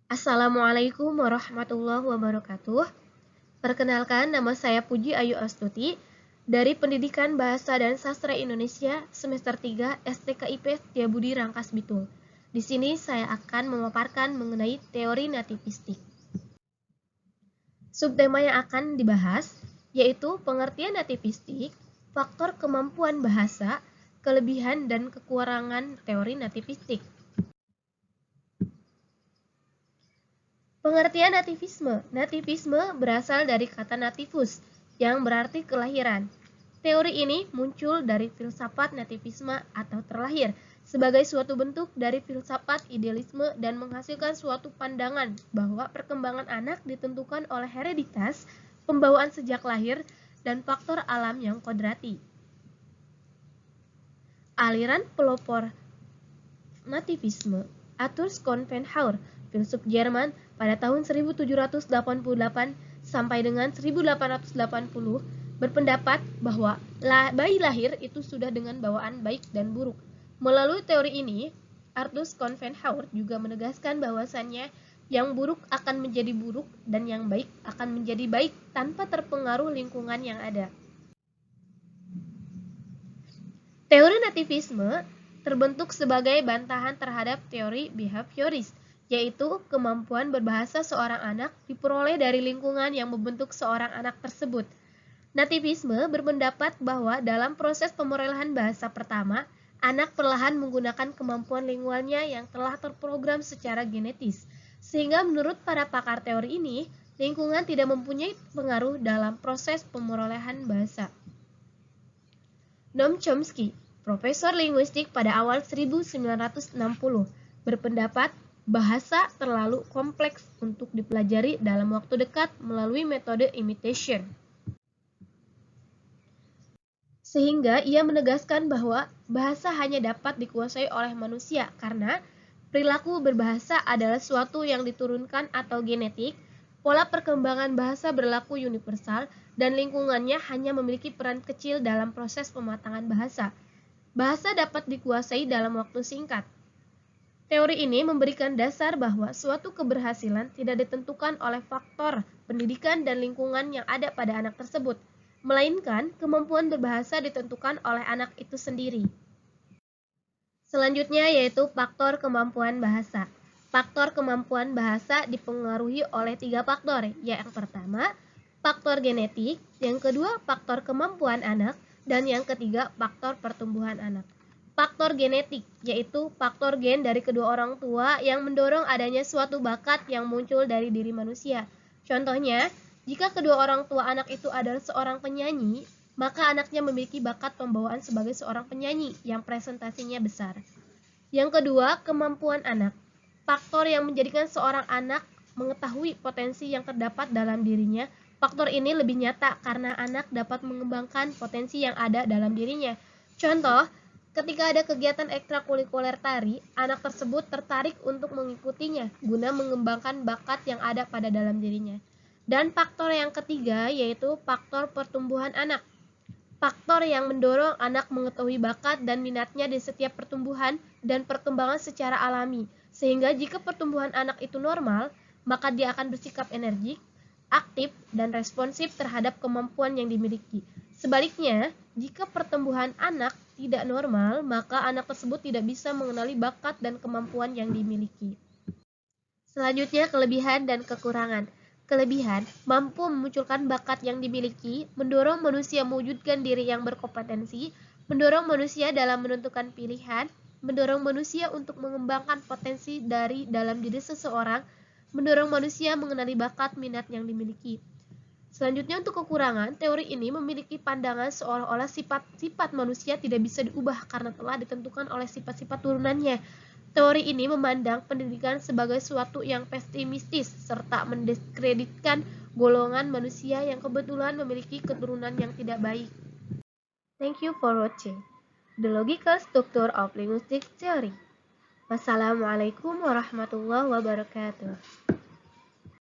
Assalamualaikum warahmatullahi wabarakatuh. Perkenalkan, nama saya Puji Ayu Astuti dari Pendidikan Bahasa dan Sastra Indonesia semester 3 STKIP Setiabudi Rangkas Bitung. Di sini saya akan memaparkan mengenai teori nativistik. Subtema yang akan dibahas yaitu pengertian nativistik, faktor kemampuan bahasa, kelebihan dan kekurangan teori nativistik. Pengertian nativisme. Nativisme berasal dari kata nativus, yang berarti kelahiran. Teori ini muncul dari filsafat nativisme atau terlahir, sebagai suatu bentuk dari filsafat idealisme dan menghasilkan suatu pandangan bahwa perkembangan anak ditentukan oleh hereditas, pembawaan sejak lahir, dan faktor alam yang kodrati. Aliran pelopor nativisme, Arthur Schopenhauer, filsuf Jerman pada tahun 1788 sampai dengan 1880, berpendapat bahwa bayi lahir itu sudah dengan bawaan baik dan buruk. Melalui teori ini, Arthur Schopenhauer juga menegaskan bahwasannya yang buruk akan menjadi buruk dan yang baik akan menjadi baik tanpa terpengaruh lingkungan yang ada. Teori nativisme terbentuk sebagai bantahan terhadap teori behavioris, yaitu kemampuan berbahasa seorang anak diperoleh dari lingkungan yang membentuk seorang anak tersebut. Nativisme berpendapat bahwa dalam proses pemrolehan bahasa pertama, anak perlahan menggunakan kemampuan lingkungannya yang telah terprogram secara genetis, sehingga menurut para pakar teori ini, lingkungan tidak mempunyai pengaruh dalam proses pemerolehan bahasa. Noam Chomsky, profesor linguistik pada awal 1960, berpendapat bahasa terlalu kompleks untuk dipelajari dalam waktu dekat melalui metode imitation. Sehingga ia menegaskan bahwa bahasa hanya dapat dikuasai oleh manusia karena perilaku berbahasa adalah suatu yang diturunkan atau genetik, pola perkembangan bahasa berlaku universal, dan lingkungannya hanya memiliki peran kecil dalam proses pematangan bahasa. Bahasa dapat dikuasai dalam waktu singkat. Teori ini memberikan dasar bahwa suatu keberhasilan tidak ditentukan oleh faktor pendidikan dan lingkungan yang ada pada anak tersebut, melainkan kemampuan berbahasa ditentukan oleh anak itu sendiri. Selanjutnya yaitu faktor kemampuan bahasa. Faktor kemampuan bahasa dipengaruhi oleh 3 faktor. Yang pertama, faktor genetik, yang kedua, faktor kemampuan anak, dan yang ketiga, faktor pertumbuhan anak. Faktor genetik, yaitu faktor gen dari kedua orang tua yang mendorong adanya suatu bakat yang muncul dari diri manusia. Contohnya, jika kedua orang tua anak itu adalah seorang penyanyi, maka anaknya memiliki bakat pembawaan sebagai seorang penyanyi yang presentasinya besar. Yang kedua, kemampuan anak. Faktor yang menjadikan seorang anak mengetahui potensi yang terdapat dalam dirinya. Faktor ini lebih nyata karena anak dapat mengembangkan potensi yang ada dalam dirinya. Contoh, ketika ada kegiatan ekstrakurikuler tari, anak tersebut tertarik untuk mengikutinya guna mengembangkan bakat yang ada pada dalam dirinya. Dan faktor yang ketiga yaitu faktor pertumbuhan anak. Faktor yang mendorong anak mengetahui bakat dan minatnya di setiap pertumbuhan dan perkembangan secara alami, sehingga jika pertumbuhan anak itu normal, maka dia akan bersikap energik, aktif, dan responsif terhadap kemampuan yang dimiliki. Sebaliknya, jika pertumbuhan anak tidak normal, maka anak tersebut tidak bisa mengenali bakat dan kemampuan yang dimiliki. Selanjutnya, kelebihan dan kekurangan. Kelebihan mampu memunculkan bakat yang dimiliki, mendorong manusia mewujudkan diri yang berkompetensi, mendorong manusia dalam menentukan pilihan, mendorong manusia untuk mengembangkan potensi dari dalam diri seseorang, mendorong manusia mengenali bakat minat yang dimiliki. Selanjutnya untuk kekurangan, teori ini memiliki pandangan seolah-olah sifat-sifat manusia tidak bisa diubah karena telah ditentukan oleh sifat-sifat turunannya. Teori ini memandang pendidikan sebagai suatu yang pesimistis serta mendiskreditkan golongan manusia yang kebetulan memiliki keturunan yang tidak baik. Thank you for watching The Logical Structure of Linguistic Theory. Wassalamualaikum warahmatullahi wabarakatuh.